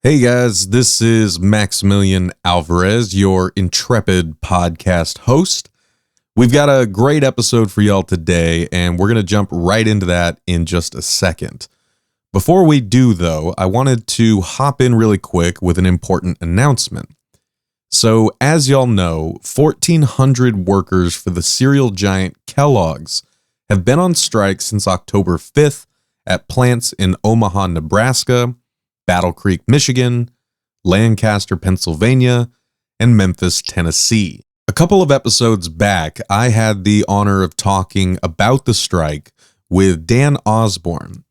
Hey guys, this is Maximilian Alvarez, your intrepid podcast host. We've got a great episode for y'all today, and we're going to jump right into that in just a second. Before we do, though, I wanted to hop in really quick with an important announcement. So, as y'all know, 1,400 workers for the cereal giant Kellogg's have been on strike since October 5th at plants in Omaha, Nebraska, Battle Creek, Michigan, Lancaster, Pennsylvania, and Memphis, Tennessee. A couple of episodes back, I had the honor of talking about the strike with Dan Osborne,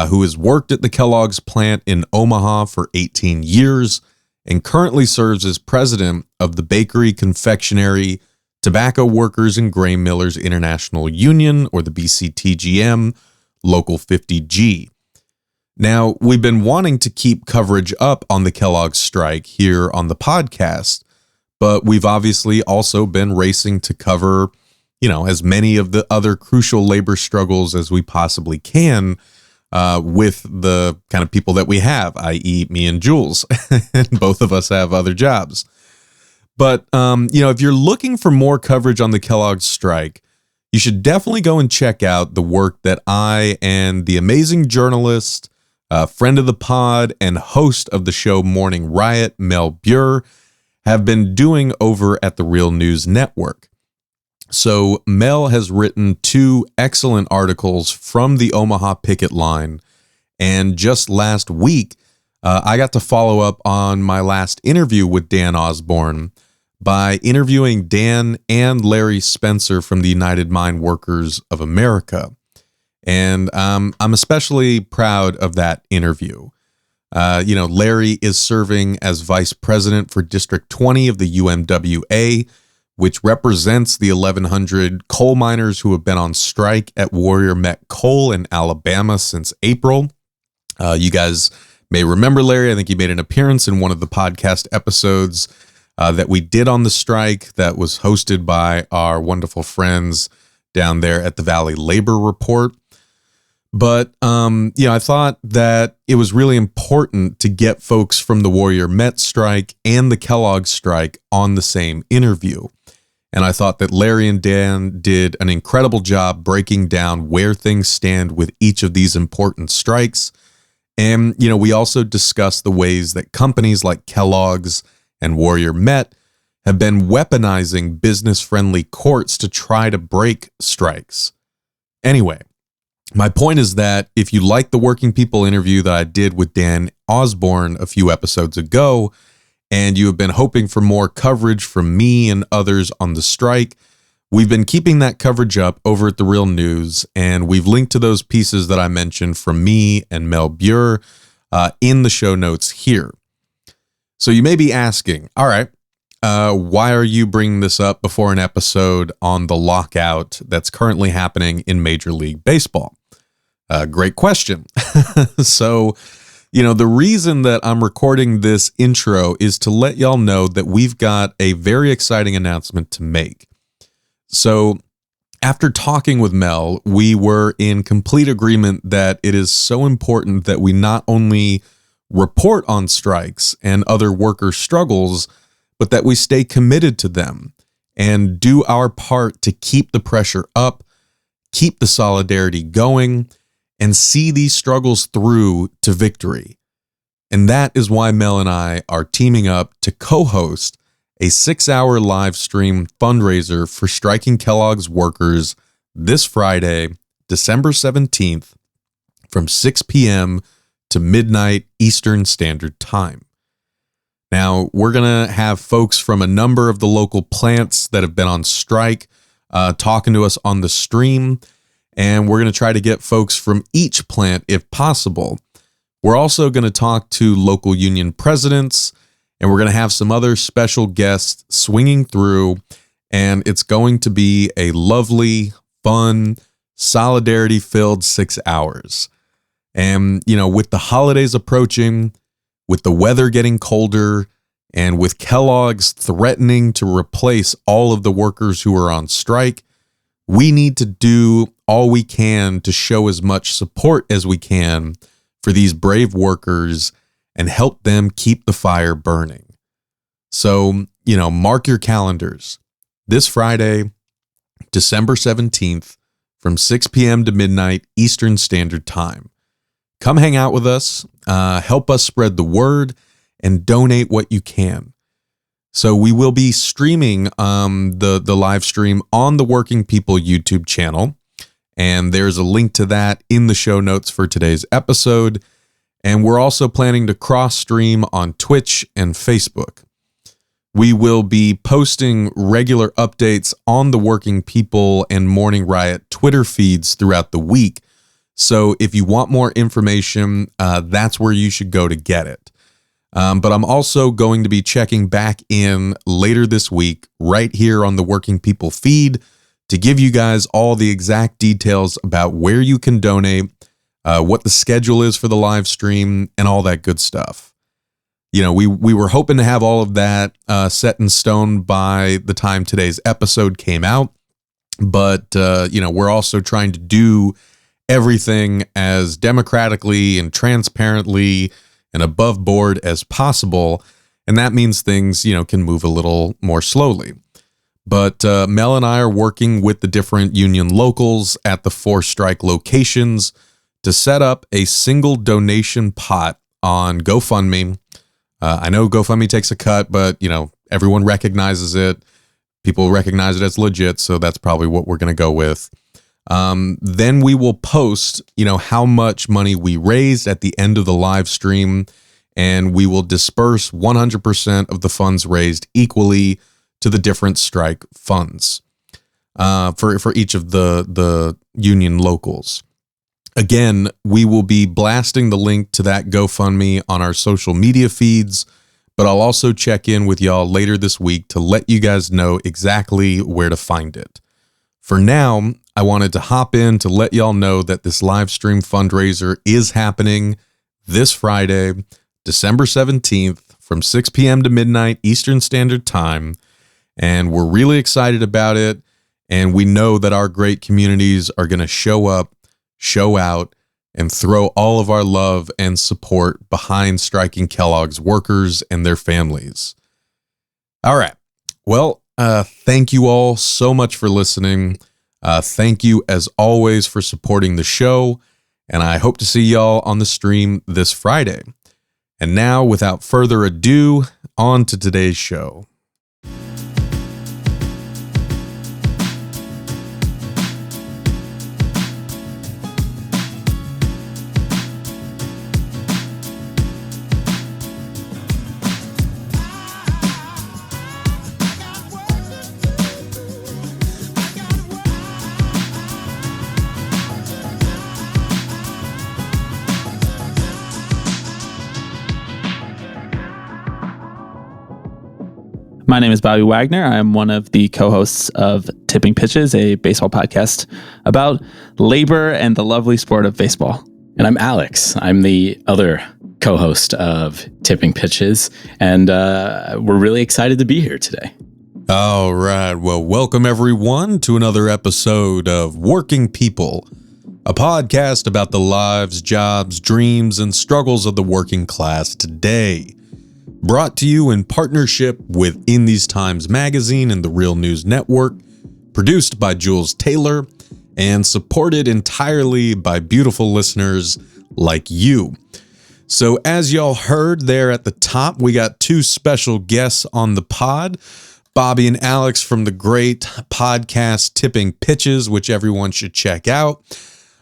who has worked at the Kellogg's plant in Omaha for 18 years and currently serves as president of the Bakery, Confectionery, Tobacco Workers, and Grain Millers International Union, or the BCTGM, Local 50G. Now, we've been wanting to keep coverage up on the Kellogg's strike here on the podcast, but we've obviously also been racing to cover, as many of the other crucial labor struggles as we possibly can with the kind of people that we have, i.e. me and Jules, and both of us have other jobs. But, if you're looking for more coverage on the Kellogg's strike, you should definitely go and check out the work that I and the amazing journalist, friend of the pod and host of the show Morning Riot, Mel Buer, have been doing over at the Real News Network. So Mel has written 2 excellent articles from the Omaha picket line, and just last week, I got to follow up on my last interview with Dan Osborne by interviewing Dan and Larry Spencer from the United Mine Workers of America. And I'm especially proud of that interview. Larry is serving as vice president for District 20 of the UMWA, which represents the 1,100 coal miners who have been on strike at Warrior Met Coal in Alabama since April. You guys may remember Larry. I think he made an appearance in one of the podcast episodes that we did on the strike that was hosted by our wonderful friends down there at the Valley Labor Report. But, I thought that it was really important to get folks from the Warrior Met strike and the Kellogg strike on the same interview. And I thought that Larry and Dan did an incredible job breaking down where things stand with each of these important strikes. And, we also discussed the ways that companies like Kellogg's and Warrior Met have been weaponizing business-friendly courts to try to break strikes. Anyway, my point is that if you like the working people interview that I did with Dan Osborne a few episodes ago, and you have been hoping for more coverage from me and others on the strike, we've been keeping that coverage up over at The Real News, and we've linked to those pieces that I mentioned from me and Mel Buer in the show notes here. So you may be asking, all right, why are you bringing this up before an episode on the lockout that's currently happening in Major League Baseball? Great question. So, the reason that I'm recording this intro is to let y'all know that we've got a very exciting announcement to make. So, after talking with Mel, we were in complete agreement that it is so important that we not only report on strikes and other worker struggles, but that we stay committed to them and do our part to keep the pressure up, keep the solidarity going, and see these struggles through to victory. And that is why Mel and I are teaming up to co-host a 6-hour live stream fundraiser for striking Kellogg's workers this Friday, December 17th, from 6 p.m. to midnight Eastern Standard Time. Now, we're going to have folks from a number of the local plants that have been on strike talking to us on the stream, and we're going to try to get folks from each plant if possible. We're also going to talk to local union presidents, and we're going to have some other special guests swinging through, and it's going to be a lovely, fun, solidarity-filled 6 hours. And, with the holidays approaching, with the weather getting colder, and with Kellogg's threatening to replace all of the workers who are on strike, we need to do all we can to show as much support as we can for these brave workers and help them keep the fire burning. So, mark your calendars. This Friday, December 17th, from 6 p.m. to midnight Eastern Standard Time. Come hang out with us, help us spread the word, and donate what you can. So we will be streaming the live stream on the Working People YouTube channel, and there's a link to that in the show notes for today's episode. And we're also planning to cross-stream on Twitch and Facebook. We will be posting regular updates on the Working People and Morning Riot Twitter feeds throughout the week. So if you want more information, that's where you should go to get it. But I'm also going to be checking back in later this week right here on the Working People feed to give you guys all the exact details about where you can donate, what the schedule is for the live stream, and all that good stuff. We were hoping to have all of that set in stone by the time today's episode came out. But, we're also trying to do everything as democratically and transparently and above board as possible. And that means things, can move a little more slowly. But Mel and I are working with the different union locals at the 4 strike locations to set up a single donation pot on GoFundMe. I know GoFundMe takes a cut, but, everyone recognizes it. People recognize it as legit, so that's probably what we're going to go with. Then we will post, how much money we raised at the end of the live stream, and we will disperse 100% of the funds raised equally to the different strike funds for each of the union locals. Again, we will be blasting the link to that GoFundMe on our social media feeds, but I'll also check in with y'all later this week to let you guys know exactly where to find it. For now, I wanted to hop in to let y'all know that this live stream fundraiser is happening this Friday, December 17th, from 6 p.m. to midnight Eastern Standard Time, and we're really excited about it, and we know that our great communities are going to show up, show out, and throw all of our love and support behind striking Kellogg's workers and their families. All right. Well, thank you all so much for listening. Thank you, as always, for supporting the show, and I hope to see y'all on the stream this Friday. And now, without further ado, on to today's show. My name is Bobby Wagner. I'm one of the co-hosts of Tipping Pitches, a baseball podcast about labor and the lovely sport of baseball. And I'm Alex. I'm the other co-host of Tipping Pitches, and we're really excited to be here today. All right. Well, welcome everyone to another episode of Working People, a podcast about the lives, jobs, dreams, and struggles of the working class today. Brought to you in partnership with In These Times magazine and the Real News Network, produced by Jules Taylor, and supported entirely by beautiful listeners like you. So as y'all heard there at the top, we got 2 special guests on the pod, Bobby and Alex from the great podcast Tipping Pitches, which everyone should check out.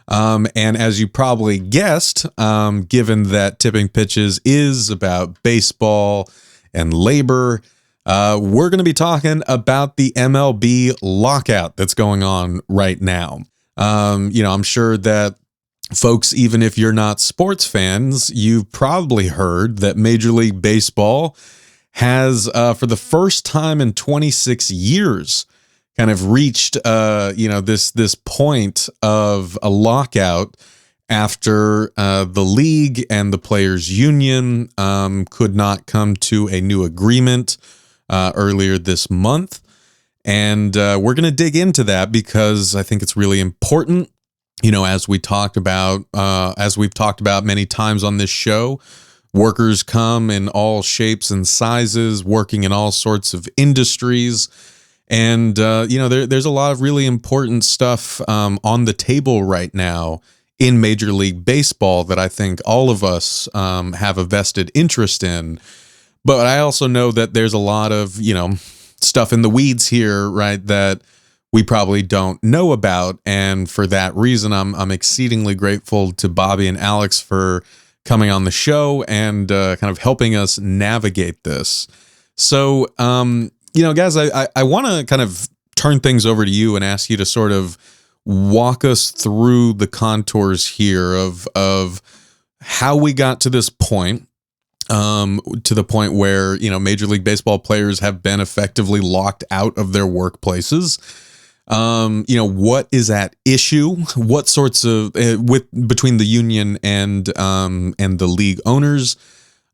And as you probably guessed, given that Tipping Pitches is about baseball and labor, we're going to be talking about the MLB lockout that's going on right now. I'm sure that folks, even if you're not sports fans, you've probably heard that Major League Baseball has, for the first time in 26 years, kind of reached, this point of a lockout after the league and the players' union could not come to a new agreement earlier this month. And we're going to dig into that because I think it's really important. As we've talked about many times on this show, Workers come in all shapes and sizes, working in all sorts of industries. And, there's a lot of really important stuff on the table right now in Major League Baseball that I think all of us have a vested interest in. But I also know that there's a lot of, stuff in the weeds here, right, that we probably don't know about. And for that reason, I'm exceedingly grateful to Bobby and Alex for coming on the show and kind of helping us navigate this. So, guys, I want to kind of turn things over to you and ask you to sort of walk us through the contours here of how we got to this point, to the point where, Major League Baseball players have been effectively locked out of their workplaces. What is at issue? What sorts of between the union and the league owners?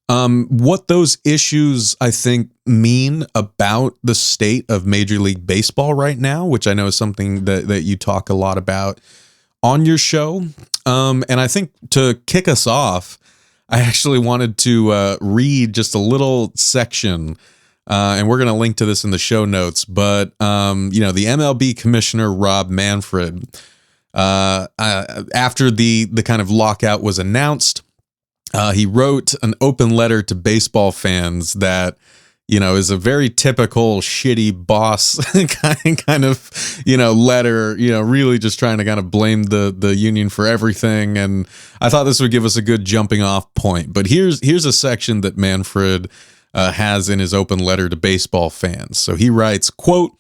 What those issues, I think, mean about the state of Major League Baseball right now, which I know is something that you talk a lot about on your show. And I think to kick us off, I actually wanted to read just a little section, and we're going to link to this in the show notes. But, the MLB Commissioner Rob Manfred, after the kind of lockout was announced, he wrote an open letter to baseball fans that, is a very typical shitty boss kind of, letter, really just trying to kind of blame the union for everything. And I thought this would give us a good jumping off point. But here's a section that Manfred has in his open letter to baseball fans. So he writes, quote,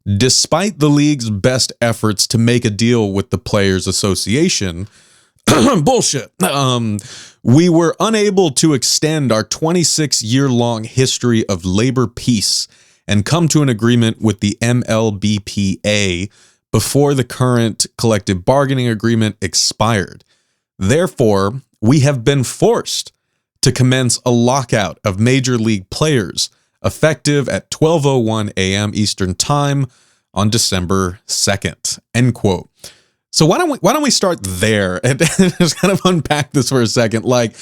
"Despite the league's best efforts to make a deal with the Players Association," bullshit. "We were unable to extend our 26-year-long history of labor peace and come to an agreement with the MLBPA before the current collective bargaining agreement expired. Therefore, we have been forced to commence a lockout of major league players effective at 12:01 a.m. Eastern Time on December 2nd." End quote. So why don't we start there and just kind of unpack this for a second? Like,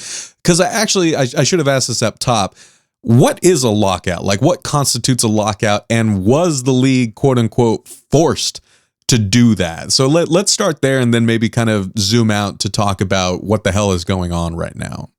because I should have asked this up top. What is a lockout? Like, what constitutes a lockout? And was the league, quote unquote, forced to do that? So let's start there and then maybe kind of zoom out to talk about what the hell is going on right now.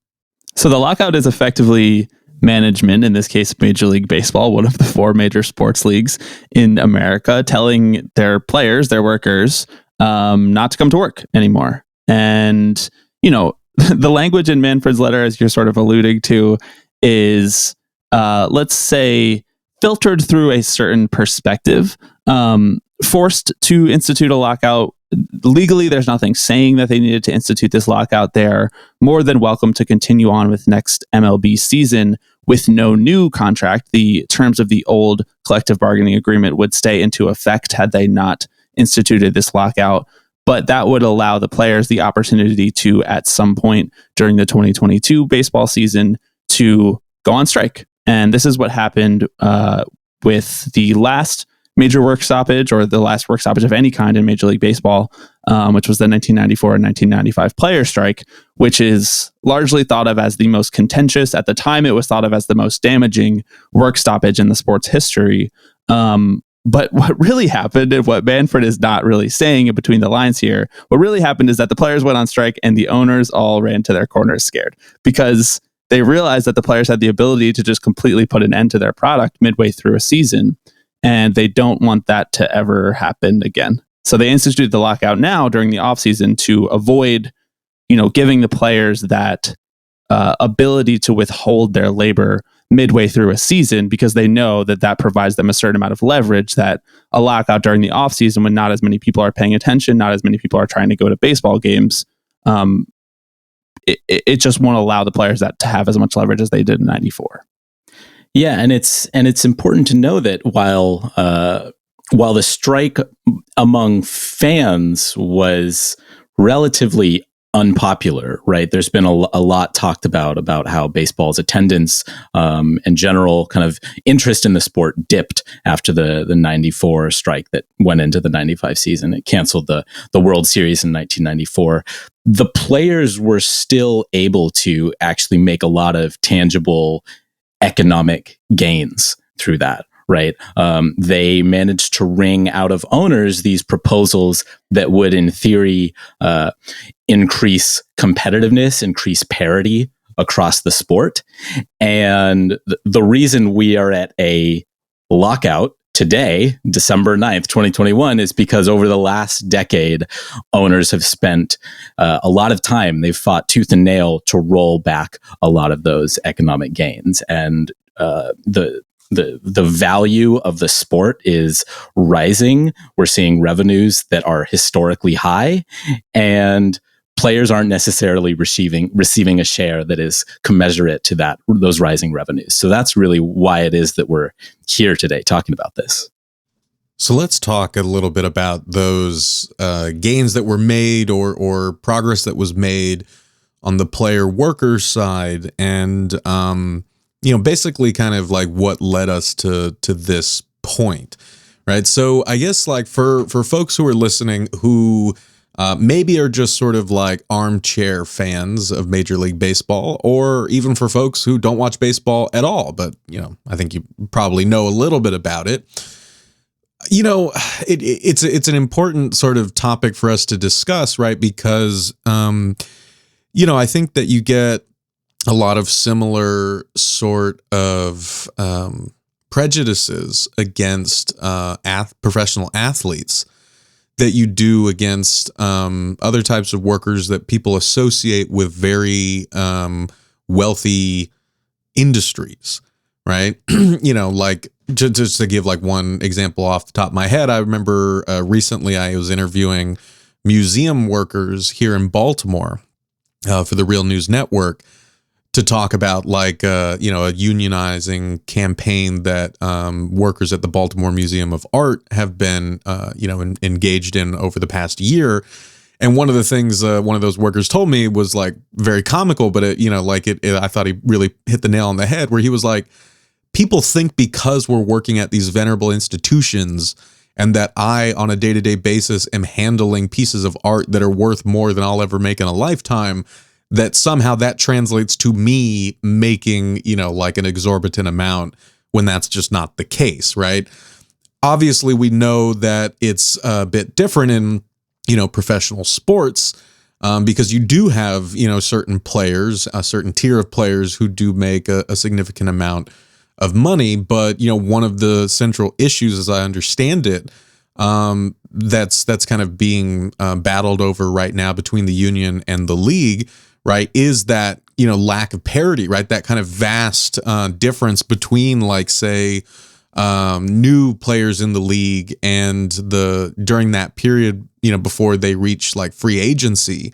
So the lockout is effectively management, in this case, Major League Baseball, one of the four major sports leagues in America, telling their players, their workers, not to come to work anymore. And, the language in Manfred's letter, as you're sort of alluding to, is, let's say, filtered through a certain perspective, forced to institute a lockout. Legally, there's nothing saying that they needed to institute this lockout. They're more than welcome to continue on with next MLB season with no new contract. The terms of the old collective bargaining agreement would stay into effect had they not instituted this lockout, but that would allow the players the opportunity to, at some point during the 2022 baseball season, to go on strike. And this is what happened with the last major work stoppage, or the last work stoppage of any kind in Major League Baseball, which was the 1994 and 1995 player strike, which is largely thought of as the most contentious. At the time, it was thought of as the most damaging work stoppage in the sport's history. But what really happened, and what Manfred is not really saying in between the lines here, what really happened is that the players went on strike and the owners all ran to their corners scared, because they realized that the players had the ability to just completely put an end to their product midway through a season, and they don't want that to ever happen again. So they instituted the lockout now during the offseason to avoid, giving the players that ability to withhold their labor midway through a season, because they know that provides them a certain amount of leverage, that a lockout during the offseason, when not as many people are paying attention, not as many people are trying to go to baseball games, it just won't allow the players that to have as much leverage as they did in 94. Yeah, and it's important to know that while the strike among fans was relatively unpopular, right? There's been a lot talked about how baseball's attendance and general kind of interest in the sport dipped after the 94 strike that went into the 95 season. It canceled the World Series in 1994. The players were still able to actually make a lot of tangible economic gains through that. Right. They managed to wring out of owners these proposals that would, in theory, increase competitiveness, increase parity across the sport. And the reason we are at a lockout today, December 9th, 2021, is because over the last decade, owners have spent a lot of time. They've fought tooth and nail to roll back a lot of those economic gains. And the value of the sport is rising. We're seeing revenues that are historically high, and players aren't necessarily receiving a share that is commensurate to those rising revenues. So that's really why it is that we're here today talking about this. So let's talk a little bit about those gains that were made or progress that was made on the player worker side, and basically kind of like what led us to this point, right? So I guess like for folks who are listening who maybe are just sort of like armchair fans of Major League Baseball, or even for folks who don't watch baseball at all, but I think you probably know a little bit about it. It's an important sort of topic for us to discuss, right? Because I think that you get a lot of similar sort of prejudices against professional athletes that you do against other types of workers that people associate with very wealthy industries, right? Like just to give like one example off the top of my head, I remember recently I was interviewing museum workers here in Baltimore for the Real News Network, to talk about like a unionizing campaign that workers at the Baltimore Museum of Art have been engaged in over the past year. And one of the things one of those workers told me was like very comical, but I thought he really hit the nail on the head, where he was like, people think because we're working at these venerable institutions and that I on a day-to-day basis am handling pieces of art that are worth more than I'll ever make in a lifetime, that somehow that translates to me making, like an exorbitant amount, when that's just not the case, right? Obviously, we know that it's a bit different in, professional sports, because you do have, certain players, a certain tier of players who do make a significant amount of money. But, one of the central issues, as I understand it, that's kind of being battled over right now between the union and the league, right, is that, lack of parity, right? That kind of vast difference between, like, say, new players in the league and during that period, before they reach like free agency,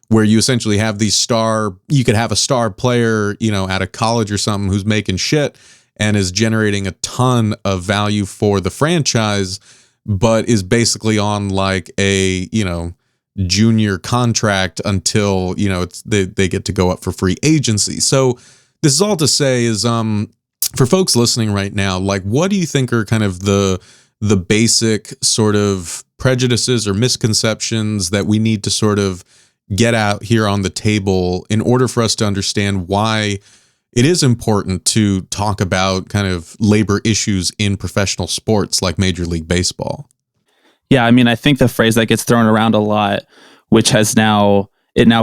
where you essentially have you could have a star player, at a college or something who's making shit and is generating a ton of value for the franchise, but is basically on like a, junior contract until they get to go up for free agency. So this is all to say is for folks listening right now, like, what do you think are kind of the basic sort of prejudices or misconceptions that we need to sort of get out here on the table in order for us to understand why it is important to talk about kind of labor issues in professional sports like Major League Baseball? Yeah, I mean, I think the phrase that gets thrown around a lot, which now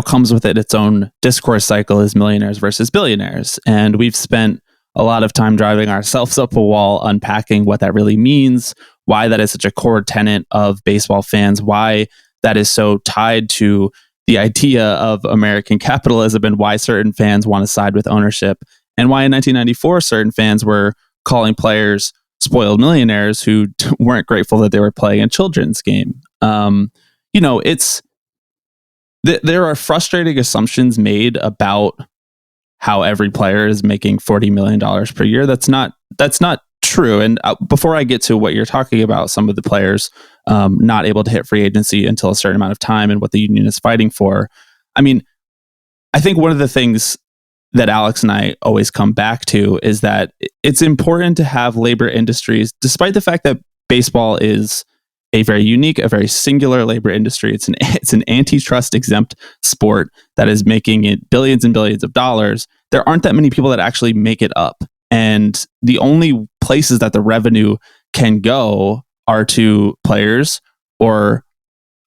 comes with its own discourse cycle, is millionaires versus billionaires. And we've spent a lot of time driving ourselves up a wall unpacking what that really means, why that is such a core tenet of baseball fans, why that is so tied to the idea of American capitalism, and why certain fans want to side with ownership, and why in 1994 certain fans were calling players spoiled millionaires who weren't grateful that they were playing a children's game. There are frustrating assumptions made about how every player is making $40 million per year. That's not true. And before I get to what you're talking about, some of the players not able to hit free agency until a certain amount of time and what the union is fighting for, I mean, I think one of the things that Alex and I always come back to is that it's important to have labor industries, despite the fact that baseball is a very unique, a very singular labor industry. It's an antitrust exempt sport that is making it billions and billions of dollars. There aren't that many people that actually make it up. And the only places that the revenue can go are to players or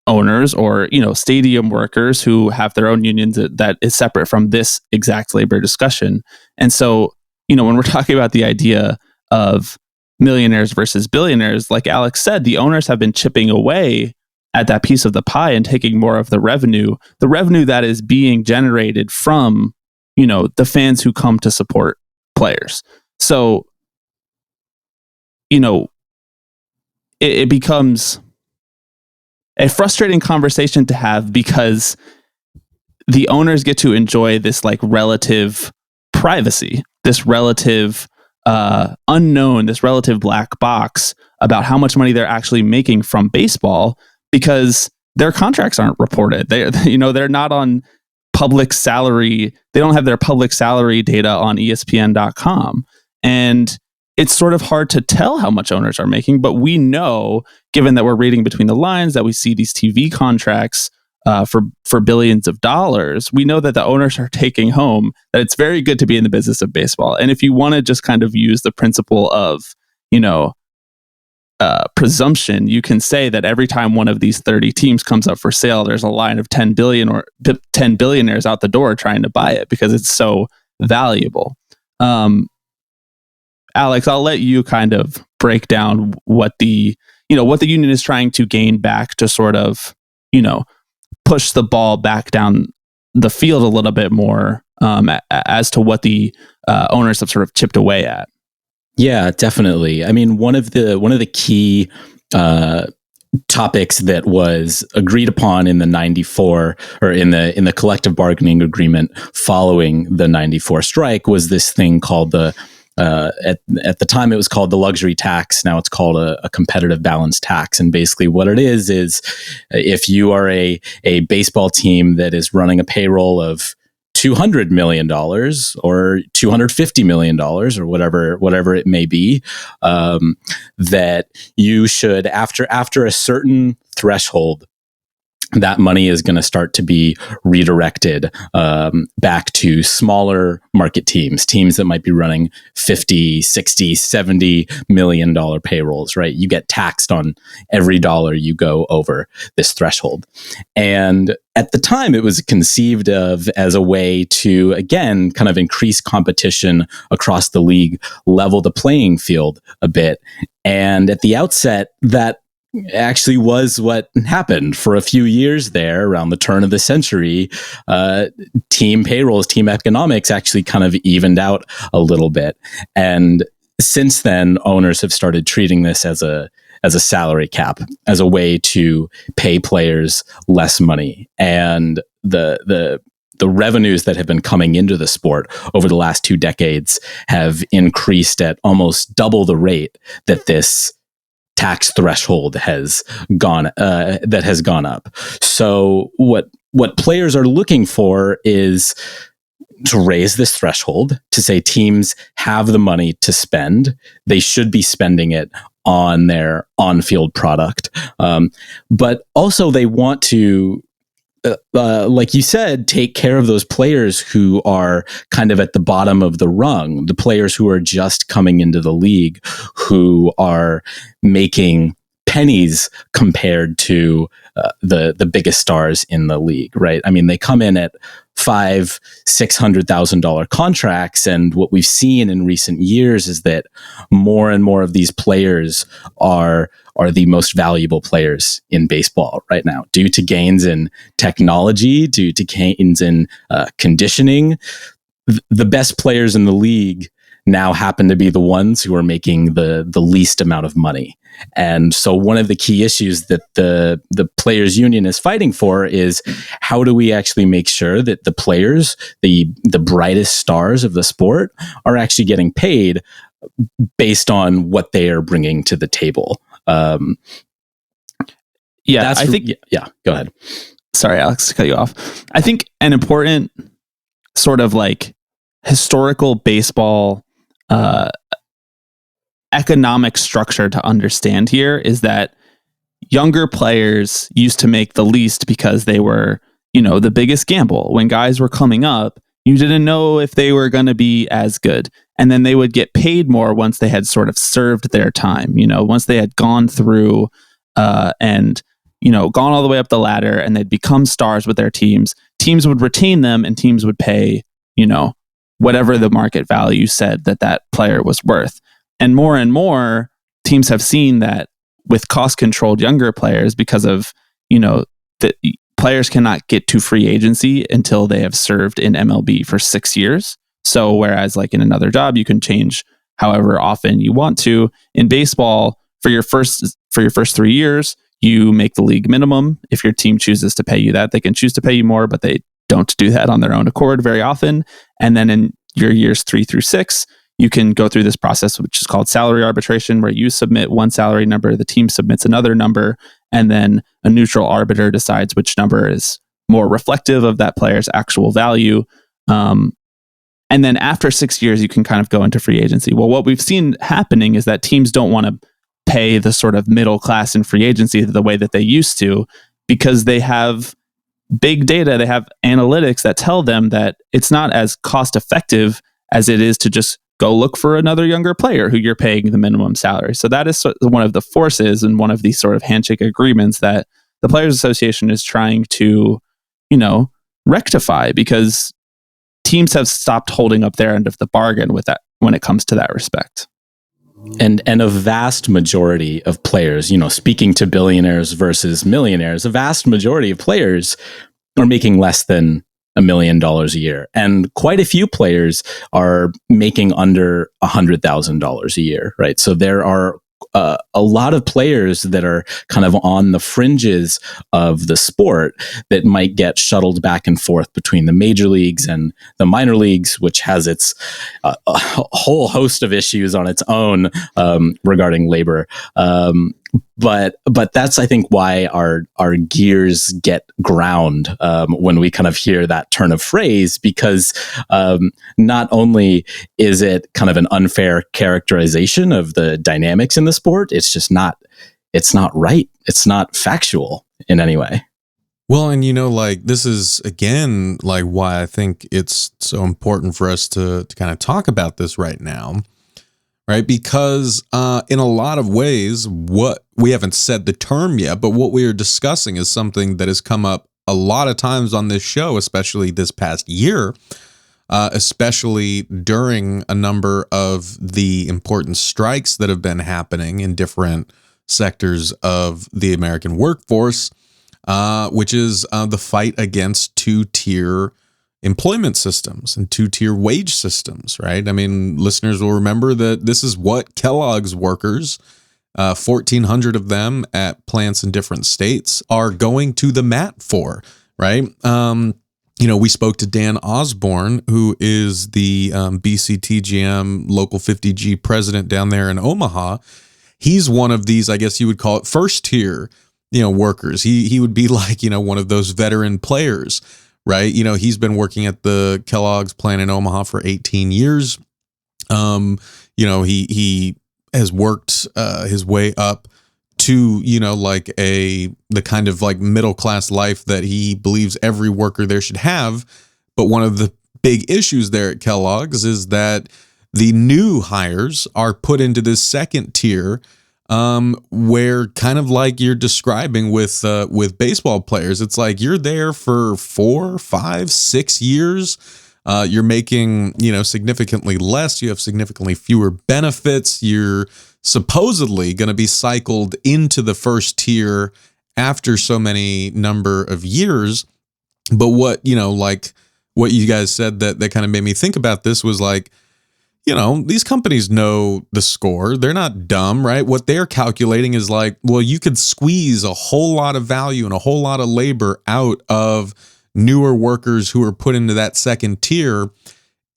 owners or, stadium workers who have their own unions that is separate from this exact labor discussion. And so, when we're talking about the idea of millionaires versus billionaires, like Alex said, the owners have been chipping away at that piece of the pie and taking more of the revenue that is being generated from, the fans who come to support players. So, it becomes a frustrating conversation to have because the owners get to enjoy this like relative privacy, this relative unknown, this relative black box about how much money they're actually making from baseball because their contracts aren't reported. They're not on public salary. They don't have their public salary data on ESPN.com. And it's sort of hard to tell how much owners are making, but we know, given that we're reading between the lines, that we see these TV contracts for billions of dollars, we know that the owners are taking home, that it's very good to be in the business of baseball. And if you want to just kind of use the principle of, presumption, you can say that every time one of these 30 teams comes up for sale, there's a line of 10 billion or 10 billionaires out the door trying to buy it because it's so valuable. Alex, I'll let you kind of break down what the union is trying to gain back to sort of, push the ball back down the field a little bit more as to what the owners have sort of chipped away at. Yeah, definitely. I mean, one of the key topics that was agreed upon in the 94 or in the collective bargaining agreement following the 94 strike was this thing called the at the time it was called the luxury tax. Now it's called a competitive balance tax. And basically what it is if you are a baseball team that is running a payroll of $200 million or $250 million or whatever it may be, that you should, after a certain threshold, that money is going to start to be redirected back to smaller market teams that might be running 50, 60, 70 million dollar payrolls, right? You get taxed on every dollar you go over this threshold. And at the time, it was conceived of as a way to, again, kind of increase competition across the league, level the playing field a bit. And at the outset, that actually was what happened for a few years there around the turn of the century. Team payrolls, team economics actually kind of evened out a little bit. And since then, owners have started treating this as a salary cap, as a way to pay players less money. And the revenues that have been coming into the sport over the last 2 decades have increased at almost double the rate that this tax threshold has gone up. So what players are looking for is to raise this threshold, to say teams have the money to spend. They should be spending it on their on-field product. But also they want to, like you said, take care of those players who are kind of at the bottom of the rung, the players who are just coming into the league, who are making pennies compared to the biggest stars in the league, right? I mean, they come in at $500,000-$600,000 contracts, and what we've seen in recent years is that more and more of these players are the most valuable players in baseball right now, due to gains in technology, due to gains in conditioning. The best players in the league now happen to be the ones who are making the least amount of money. And so one of the key issues that the players union is fighting for is, how do we actually make sure that the players, the brightest stars of the sport, are actually getting paid based on what they are bringing to the table? I think go ahead. sorry, Alex, to cut you off. I think an important sort of like historical baseball economic structure to understand here is that younger players used to make the least because they were, the biggest gamble. When guys were coming up, you didn't know if they were going to be as good. And then they would get paid more once they had sort of served their time, once they had gone through and gone all the way up the ladder and they'd become stars with their teams. Teams would retain them and teams would pay, whatever the market value said that player was worth. And more teams have seen that with cost-controlled younger players, because of, that players cannot get to free agency until they have served in MLB for 6 years. So whereas like in another job, you can change however often you want to, in baseball, for your first 3 years, you make the league minimum. If your team chooses to pay you that, they can choose to pay you more, but they don't do that on their own accord very often. And then in your years 3 through 6, you can go through this process, which is called salary arbitration, where you submit one salary number, the team submits another number, and then a neutral arbiter decides which number is more reflective of that player's actual value. And then after 6 years, you can kind of go into free agency. Well, what we've seen happening is that teams don't want to pay the sort of middle class in free agency the way that they used to, because they have big data, they have analytics that tell them that it's not as cost effective as it is to just go look for another younger player who you're paying the minimum salary. So that is one of the forces and one of these sort of handshake agreements that the Players Association is trying to, rectify, because teams have stopped holding up their end of the bargain with that when it comes to that respect. And a vast majority of players, speaking to billionaires versus millionaires, a vast majority of players are making less than $1 million a year. And quite a few players are making under $100,000 a year, right? So there are a lot of players that are kind of on the fringes of the sport that might get shuttled back and forth between the major leagues and the minor leagues, which has its a whole host of issues on its own regarding labor. But that's, I think, why our gears get ground when we kind of hear that turn of phrase, because not only is it kind of an unfair characterization of the dynamics in the sport, it's just not right. It's not factual in any way. Well, and this is again like why I think it's so important for us to kind of talk about this right now. Right, because in a lot of ways, what we haven't said the term yet, but what we are discussing is something that has come up a lot of times on this show, especially this past year, especially during a number of the important strikes that have been happening in different sectors of the American workforce, which is the fight against two-tier employment systems and two-tier wage systems, right? I mean, listeners will remember that this is what Kellogg's workers, 1,400 of them at plants in different states, are going to the mat for, right? We spoke to Dan Osborne, who is the BCTGM Local 50G president down there in Omaha. He's one of these, I guess you would call it, first-tier, workers. He would be like, one of those veteran players, right? He's been working at the Kellogg's plant in Omaha for 18 years. He has worked his way up to, the kind of like middle class life that he believes every worker there should have. But one of the big issues there at Kellogg's is that the new hires are put into this second tier, where kind of like you're describing with baseball players, it's like you're there for 4, 5, 6 years. You're making, significantly less. You have significantly fewer benefits. You're supposedly going to be cycled into the first tier after so many number of years. But what you guys said that kind of made me think about this was like, these companies know the score. They're not dumb, right? What they're calculating is like, well, you could squeeze a whole lot of value and a whole lot of labor out of newer workers who are put into that second tier.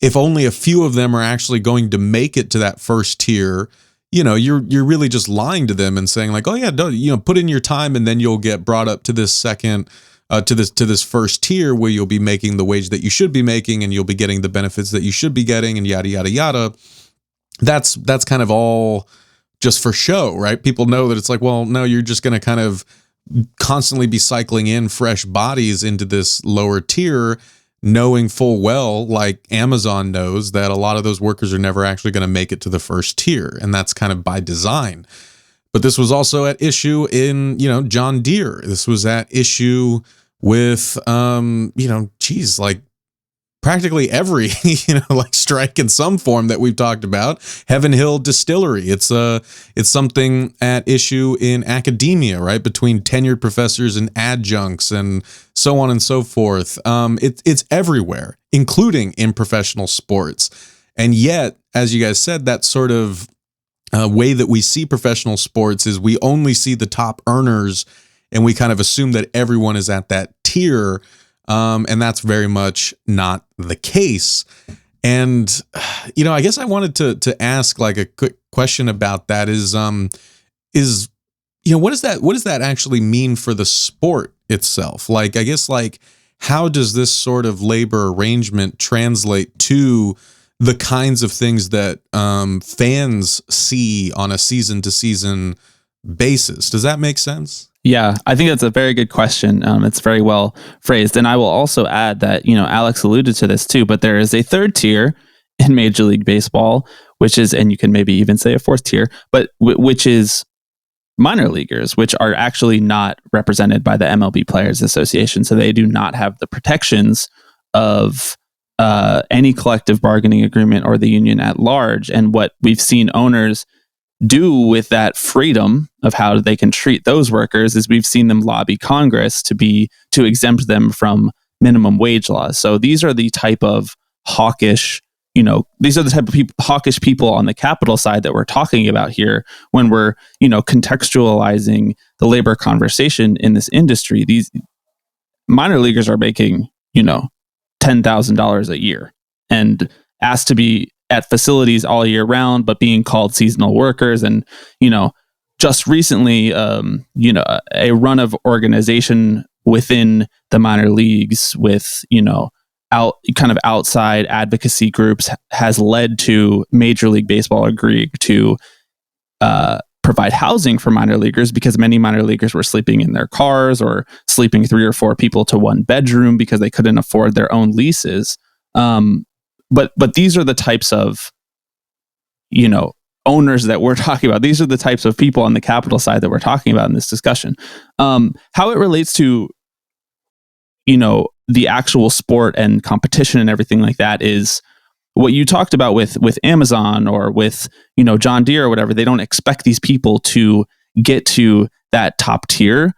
If only a few of them are actually going to make it to that first tier, you're really just lying to them and saying like, oh yeah, put in your time and then you'll get brought up to this second to this first tier where you'll be making the wage that you should be making and you'll be getting the benefits that you should be getting and yada yada yada. That's kind of all just for show, right? People know that it's like, well, no, you're just going to kind of constantly be cycling in fresh bodies into this lower tier, knowing full well, like Amazon knows, that a lot of those workers are never actually going to make it to the first tier. And that's kind of by design. But this was also at issue in, John Deere. This was at issue with, like practically every, strike in some form that we've talked about. Heaven Hill Distillery. It's something at issue in academia, right? Between tenured professors and adjuncts and so on and so forth. It's everywhere, including in professional sports. And yet, as you guys said, that sort of way that we see professional sports is we only see the top earners and we kind of assume that everyone is at that tier. And that's very much not the case. And, I guess I wanted to ask like a quick question about that is what does that actually mean for the sport itself? Like, I guess, like, how does this sort of labor arrangement translate to the kinds of things that fans see on a season to season basis? Does that make sense? Yeah, I think that's a very good question. It's very well phrased. And I will also add that, Alex alluded to this too, but there is a third tier in Major League Baseball, which is, and you can maybe even say a fourth tier, but which is minor leaguers, which are actually not represented by the MLB Players Association. So they do not have the protections of any collective bargaining agreement or the union at large. And what we've seen owners do with that freedom of how they can treat those workers is we've seen them lobby Congress to exempt them from minimum wage laws. So these are the type of hawkish, hawkish people on the capital side that we're talking about here when we're, contextualizing the labor conversation in this industry. These minor leaguers are making, $10,000 a year and asked to be at facilities all year round, but being called seasonal workers. And, just recently, a run of organization within the minor leagues with, outside advocacy groups has led to Major League Baseball agreeing to provide housing for minor leaguers, because many minor leaguers were sleeping in their cars or sleeping 3 or 4 people to one bedroom because they couldn't afford their own leases. But these are the types of, owners that we're talking about. These are the types of people on the capital side that we're talking about in this discussion. How it relates to, the actual sport and competition and everything like that is what you talked about with Amazon or with, John Deere or whatever. They don't expect these people to get to that top tier.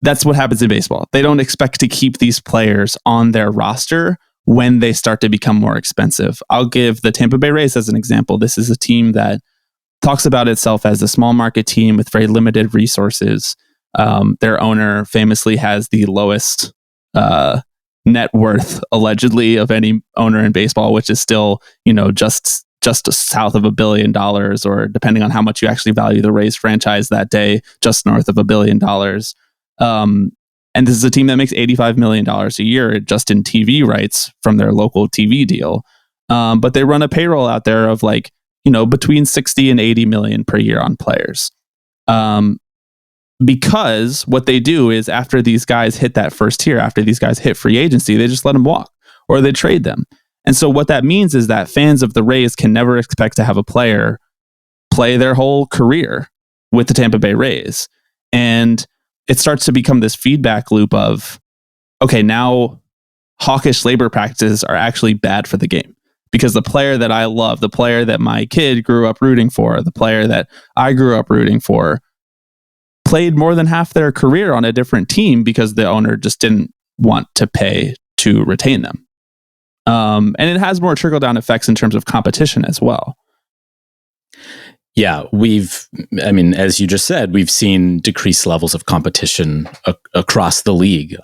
That's what happens in baseball. They don't expect to keep these players on their roster when they start to become more expensive. I'll give the Tampa Bay Rays as an example. This is a team that talks about itself as a small market team with very limited resources. Their owner famously has the lowest net worth, allegedly, of any owner in baseball, which is still, just south of $1 billion, or depending on how much you actually value the Rays franchise that day, just north of $1 billion. And this is a team that makes $85 million a year just in TV rights from their local TV deal. But they run a payroll out there of between 60 and 80 million per year on players. Because what they do is after these guys hit that first tier, after these guys hit free agency, they just let them walk or they trade them. And so what that means is that fans of the Rays can never expect to have a player play their whole career with the Tampa Bay Rays. And it starts to become this feedback loop of, okay, now hawkish labor practices are actually bad for the game. Because the player that I love, the player that my kid grew up rooting for, the player that I grew up rooting for, played more than half their career on a different team because the owner just didn't want to pay to retain them. And it has more trickle-down effects in terms of competition as well. Yeah, as you just said, we've seen decreased levels of competition across the league,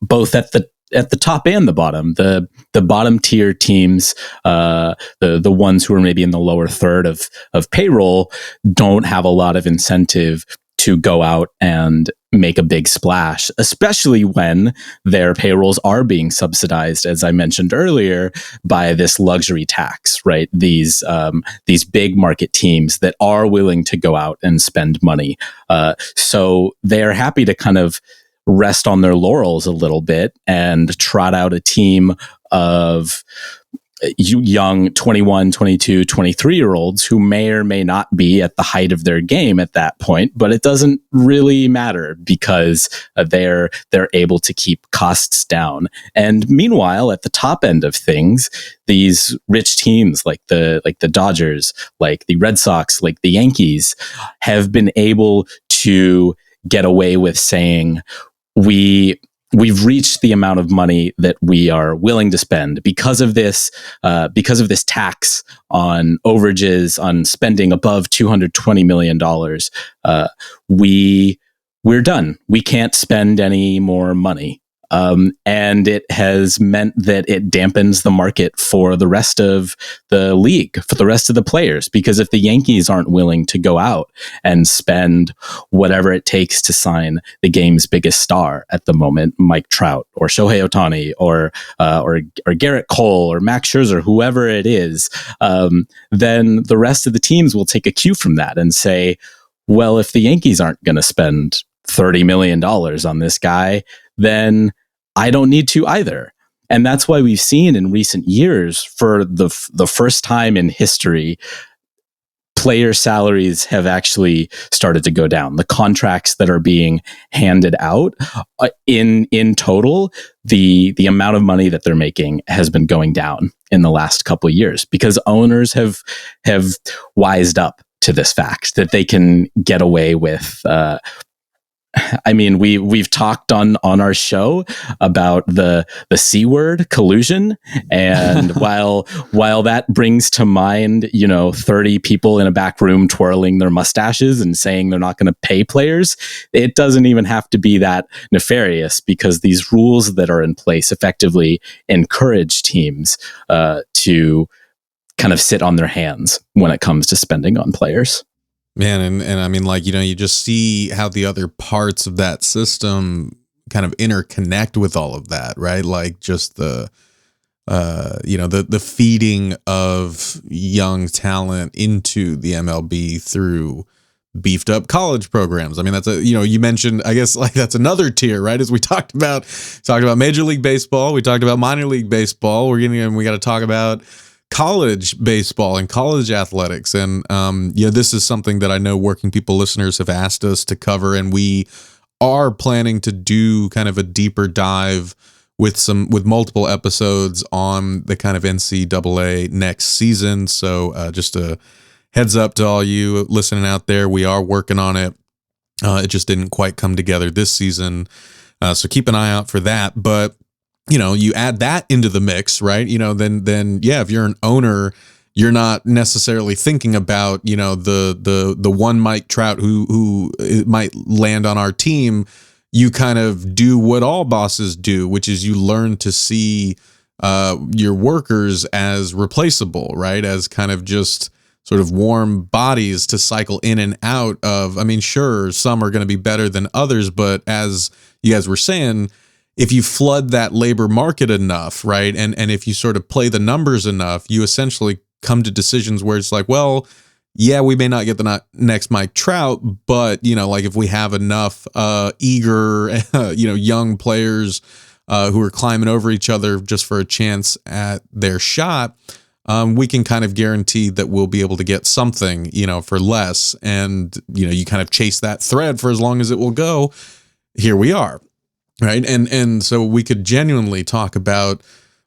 both at the top and the bottom. The bottom tier teams, the ones who are maybe in the lower third of payroll, don't have a lot of incentive to go out and make a big splash, especially when their payrolls are being subsidized, as I mentioned earlier, by this luxury tax, right? These big market teams that are willing to go out and spend money. So they're happy to kind of rest on their laurels a little bit and trot out a team of young 21, 22, 23-year-olds who may or may not be at the height of their game at that point, but it doesn't really matter because they're able to keep costs down. And meanwhile, at the top end of things, these rich teams like the Dodgers, like the Red Sox, like the Yankees have been able to get away with saying, we've reached the amount of money that we are willing to spend because of this tax on overages, on spending above $220 million. We're done. We can't spend any more money. And it has meant that it dampens the market for the rest of the league, for the rest of the players, because if the Yankees aren't willing to go out and spend whatever it takes to sign the game's biggest star at the moment, Mike Trout or Shohei Ohtani or Garrett Cole or Max Scherzer, whoever it is, then the rest of the teams will take a cue from that and say, well, if the Yankees aren't going to spend $30 million on this guy, then I don't need to either. And that's why we've seen in recent years, for the first time in history, player salaries have actually started to go down. The contracts that are being handed out in total, the amount of money that they're making has been going down in the last couple of years because owners have wised up to this fact that they can get away with I mean, we've talked on our show about the C word, collusion, and while that brings to mind 30 people in a back room twirling their mustaches and saying they're not going to pay players, it doesn't even have to be that nefarious because these rules that are in place effectively encourage teams to kind of sit on their hands when it comes to spending on players. Man, and I mean, like, you just see how the other parts of that system kind of interconnect with all of that, right? Like just the feeding of young talent into the MLB through beefed up college programs. I mean, that's you mentioned, I guess, like that's another tier, right? As we talked about Major League Baseball, we talked about minor league baseball. We got to talk about college baseball and college athletics. And, this is something that I know working people listeners have asked us to cover. And we are planning to do kind of a deeper dive with multiple episodes on the kind of NCAA next season. So just a heads up to all you listening out there. We are working on it. It just didn't quite come together this season. So keep an eye out for that. But you add that into the mix, right? Then if you're an owner, you're not necessarily thinking about, the one Mike Trout who might land on our team. You kind of do what all bosses do, which is you learn to see your workers as replaceable, right? As kind of just sort of warm bodies to cycle in and out of. I mean, sure, some are going to be better than others, but as you guys were saying, if you flood that labor market enough, right, and if you sort of play the numbers enough, you essentially come to decisions where it's like, well, yeah, we may not get the next Mike Trout, but, like if we have enough eager, young players who are climbing over each other just for a chance at their shot, we can kind of guarantee that we'll be able to get something, for less. And, you kind of chase that thread for as long as it will go. Here we are. Right. And so we could genuinely talk about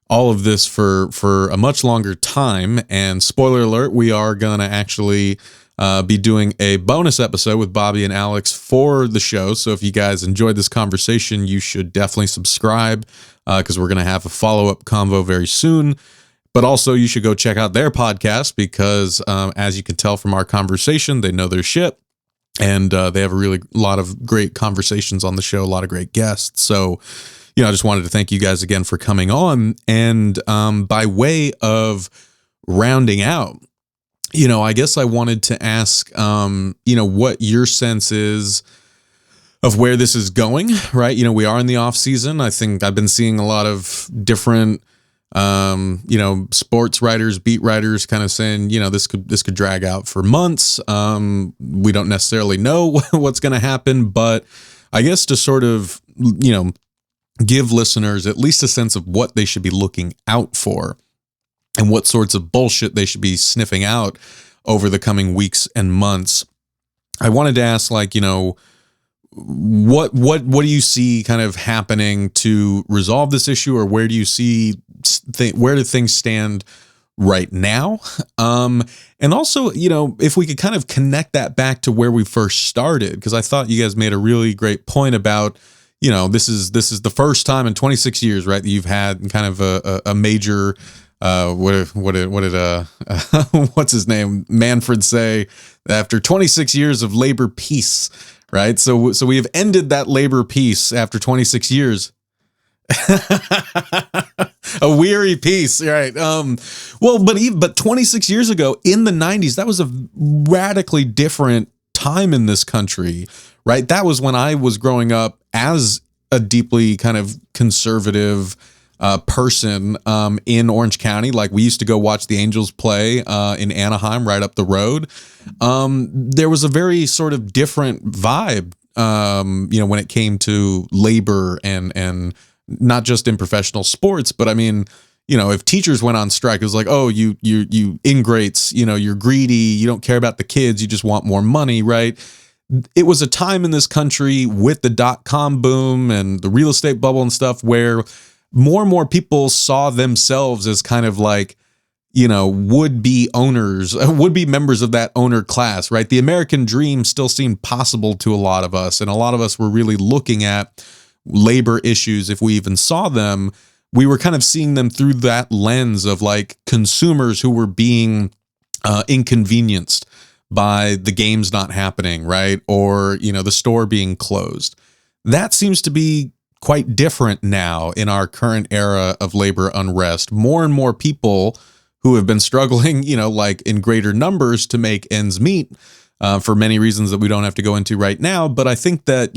all of this for a much longer time. And spoiler alert, we are going to actually be doing a bonus episode with Bobby and Alex for the show. So if you guys enjoyed this conversation, you should definitely subscribe because we're going to have a follow-up convo very soon. But also you should go check out their podcast because as you can tell from our conversation, they know their shit. And they have a lot of great conversations on the show, a lot of great guests. So, I just wanted to thank you guys again for coming on. And by way of rounding out, I guess I wanted to ask, what your sense is of where this is going, right? We are in the off season. I think I've been seeing a lot of different, sports writers, beat writers kind of saying, this could drag out for months. We don't necessarily know what's going to happen, but I guess to sort of, give listeners at least a sense of what they should be looking out for and what sorts of bullshit they should be sniffing out over the coming weeks and months. I wanted to ask, what do you see kind of happening to resolve this issue, or where do you see where do things stand right now? And also, if we could kind of connect that back to where we first started, because I thought you guys made a really great point about, this is the first time in 26 years, right, that you've had kind of a major what did what's his name, Manfred, say after 26 years of labor peace, right? So we have ended that labor peace after 26 years. A weary peace, right? But 26 years ago in the 90s, that was a radically different time in this country, right? That was when I was growing up as a deeply kind of conservative person in Orange County. Like, we used to go watch the Angels play in Anaheim right up the road. There was a very sort of different vibe, when it came to labor and not just in professional sports, but I mean, if teachers went on strike, it was like, oh, you ingrates, you're greedy, you don't care about the kids, you just want more money, right? It was a time in this country with the .com boom and the real estate bubble and stuff where more and more people saw themselves as kind of like, would-be owners, would-be members of that owner class, right? The American dream still seemed possible to a lot of us, and a lot of us were really looking at labor issues. If we even saw them, we were kind of seeing them through that lens of like consumers who were being inconvenienced by the games not happening, right? Or, the store being closed. That seems to be quite different now in our current era of labor unrest. More and more people who have been struggling, like in greater numbers to make ends meet for many reasons that we don't have to go into right now. But I think that,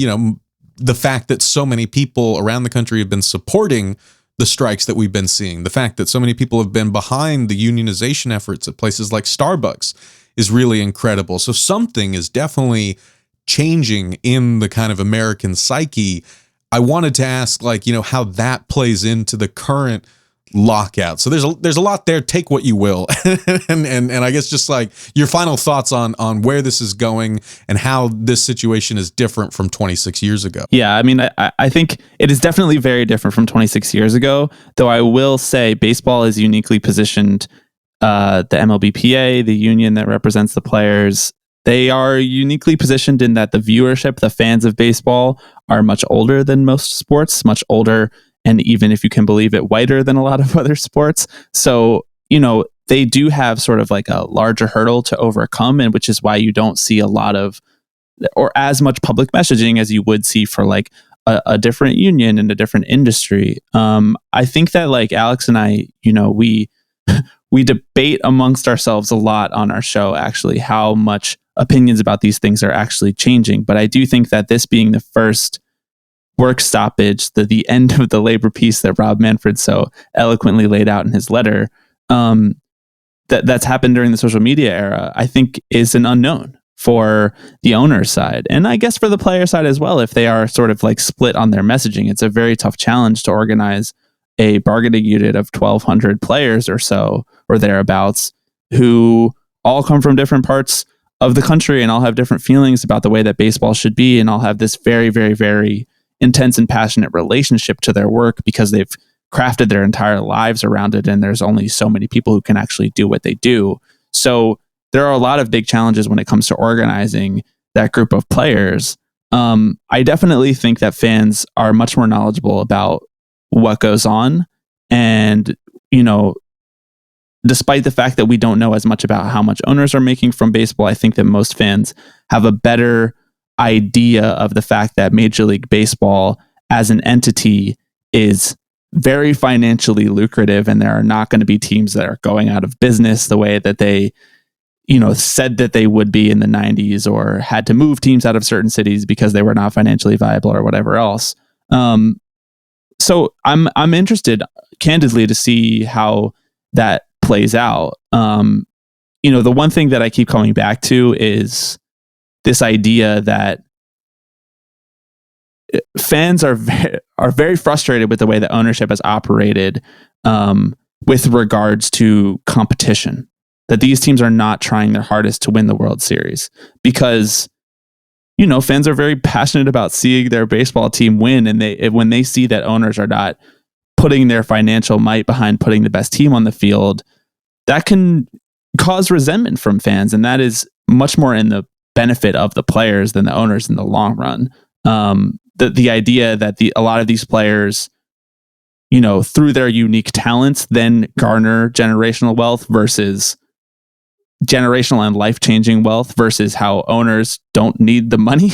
the fact that so many people around the country have been supporting the strikes that we've been seeing, the fact that so many people have been behind the unionization efforts at places like Starbucks is really incredible. So something is definitely changing in the kind of American psyche. I wanted to ask, how that plays into the current lockout. So there's a lot there. Take what you will, and I guess just like your final thoughts on where this is going and how this situation is different from 26 years ago. Yeah, I mean, I think it is definitely very different from 26 years ago. Though I will say, baseball is uniquely positioned. The MLBPA, the union that represents the players, they are uniquely positioned in that the viewership, the fans of baseball, are much older than most sports, much older, and even, if you can believe it, whiter than a lot of other sports. So, they do have sort of like a larger hurdle to overcome, and which is why you don't see a lot of, or as much public messaging as you would see for like a different union in a different industry. I think that like Alex and I, we debate amongst ourselves a lot on our show, actually, how much opinions about these things are actually changing. But I do think that this being the first work stoppage, the end of the labor peace that Rob Manfred so eloquently laid out in his letter, that's happened during the social media era, I think is an unknown for the owner side. And I guess for the player side as well, if they are sort of like split on their messaging. It's a very tough challenge to organize a bargaining unit of 1,200 players or so, or thereabouts, who all come from different parts of the country and all have different feelings about the way that baseball should be, and all have this very, very, very intense and passionate relationship to their work because they've crafted their entire lives around it, and there's only so many people who can actually do what they do. So there are a lot of big challenges when it comes to organizing that group of players. I definitely think that fans are much more knowledgeable about what goes on, and despite the fact that we don't know as much about how much owners are making from baseball, I think that most fans have a better idea of the fact that Major League Baseball as an entity is very financially lucrative, and there are not going to be teams that are going out of business the way that they said that they would be in the 90s, or had to move teams out of certain cities because they were not financially viable or whatever else. So I'm interested, candidly, to see how that plays out. The one thing that I keep coming back to is this idea that fans are very frustrated with the way that ownership has operated with regards to competition. That these teams are not trying their hardest to win the World Series because, fans are very passionate about seeing their baseball team win, and when they see that owners are not putting their financial might behind putting the best team on the field, that can cause resentment from fans, and that is much more in the benefit of the players than the owners in the long run. The idea that a lot of these players, through their unique talents, then garner generational wealth versus generational and life-changing wealth, versus how owners don't need the money,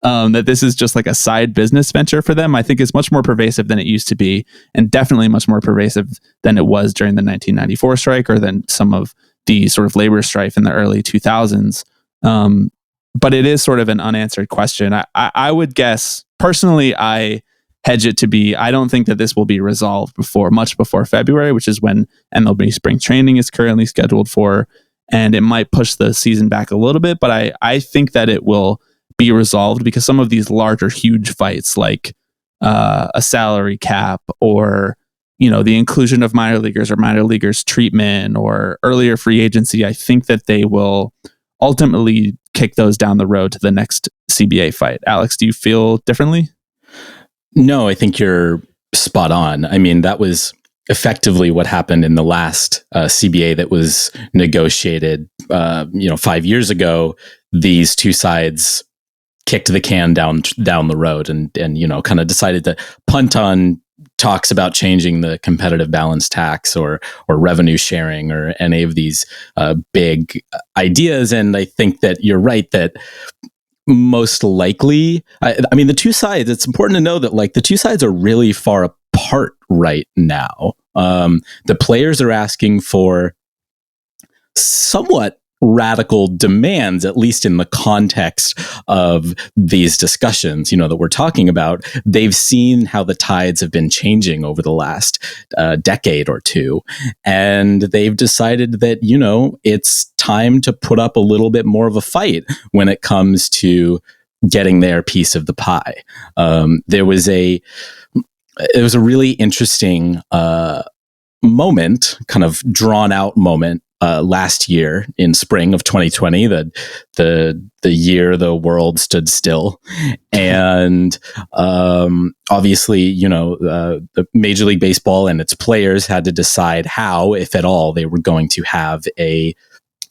that this is just like a side business venture for them, I think is much more pervasive than it used to be, and definitely much more pervasive than it was during the 1994 strike, or than some of the sort of labor strife in the early 2000s. But it is sort of an unanswered question. I would guess, personally, I hedge it to be, I don't think that this will be resolved much before February, which is when MLB spring training is currently scheduled for. And it might push the season back a little bit, but I think that it will be resolved, because some of these larger, huge fights, like a salary cap, or the inclusion of minor leaguers or minor leaguers treatment, or earlier free agency, I think that they will ultimately kick those down the road to the next CBA fight. Alex, do you feel differently? No, I think you're spot on. I mean, that was effectively what happened in the last CBA that was negotiated 5 years ago. These two sides kicked the can down the road and kind of decided to punt on talks about changing the competitive balance tax or revenue sharing or any of these big ideas. And I think that you're right that most likely, I mean, the two sides, it's important to know that the two sides are really far apart right now. The players are asking for somewhat radical demands, at least in the context of these discussions, that we're talking about. They've seen how the tides have been changing over the last decade or two, and they've decided that, it's time to put up a little bit more of a fight when it comes to getting their piece of the pie. There was a really interesting moment, kind of drawn out moment, last year in spring of 2020, the year the world stood still, and obviously, the Major League Baseball and its players had to decide how, if at all, they were going to have a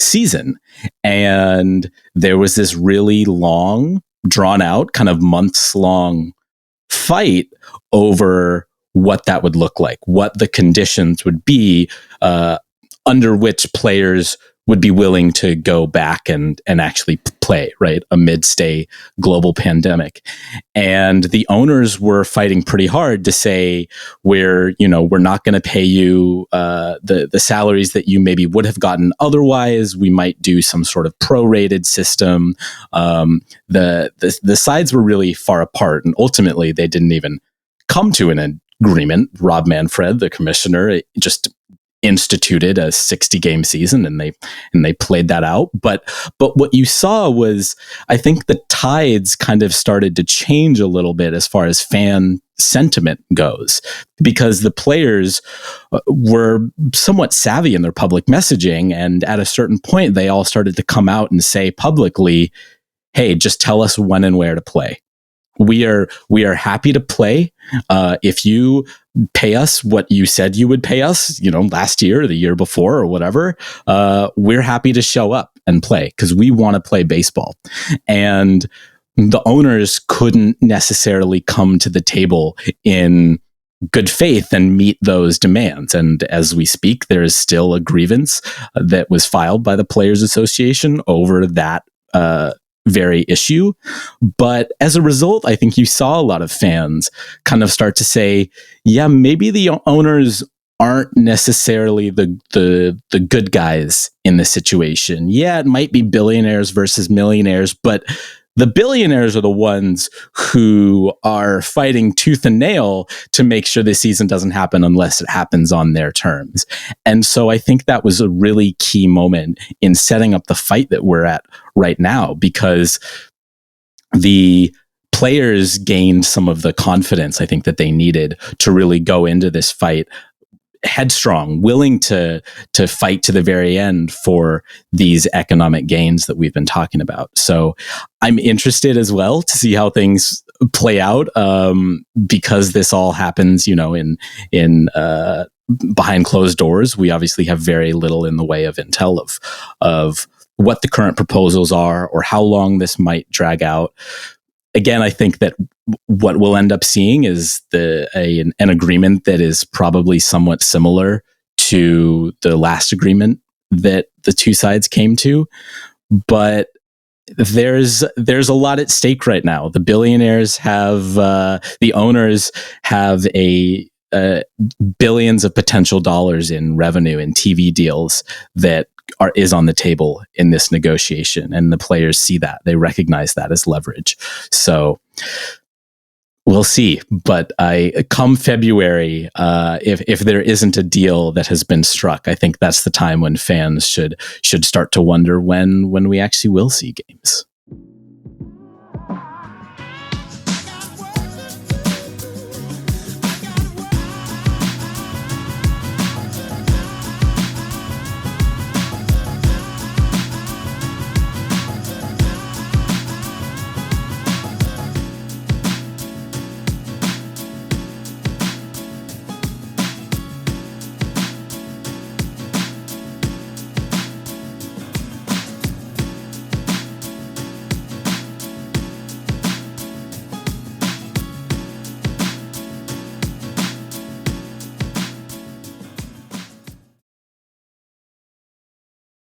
season, and there was this really long, drawn out, kind of months long fight over what that would look like, what the conditions would be under which players would be willing to go back and actually play, right, amidst a global pandemic. And the owners were fighting pretty hard to say, we're not going to pay you the salaries that you maybe would have gotten otherwise. We might do some sort of prorated system. The sides were really far apart, and ultimately they didn't even come to an agreement. Rob Manfred, the commissioner, just instituted a 60-game season, and they played that out. But what you saw was, I think the tides kind of started to change a little bit as far as fan sentiment goes, because the players were somewhat savvy in their public messaging, and at a certain point they all started to come out and say publicly, hey, just tell us when and where to play. We are happy to play. If you pay us what you said you would pay us, last year or the year before or whatever, we're happy to show up and play because we want to play baseball. And the owners couldn't necessarily come to the table in good faith and meet those demands. And as we speak, there is still a grievance that was filed by the Players Association over that very issue. But as a result, I think you saw a lot of fans kind of start to say, yeah, maybe the owners aren't necessarily the good guys in the situation. Yeah, it might be billionaires versus millionaires, but the billionaires are the ones who are fighting tooth and nail to make sure this season doesn't happen unless it happens on their terms. And so I think that was a really key moment in setting up the fight that we're at right now, because the players gained some of the confidence I think that they needed to really go into this fight headstrong, willing to fight to the very end for these economic gains that we've been talking about. So I'm interested as well to see how things play out, because this all happens, in behind closed doors. We obviously have very little in the way of intel of what the current proposals are or how long this might drag out. Again, I think that what we'll end up seeing is an agreement that is probably somewhat similar to the last agreement that the two sides came to. But there's a lot at stake right now. The billionaires have, the owners have billions of potential dollars in revenue and TV deals that is on the table in this negotiation, and the players see that. They recognize that as leverage. So we'll see. But come February, if there isn't a deal that has been struck, I think that's the time when fans should start to wonder when we actually will see games.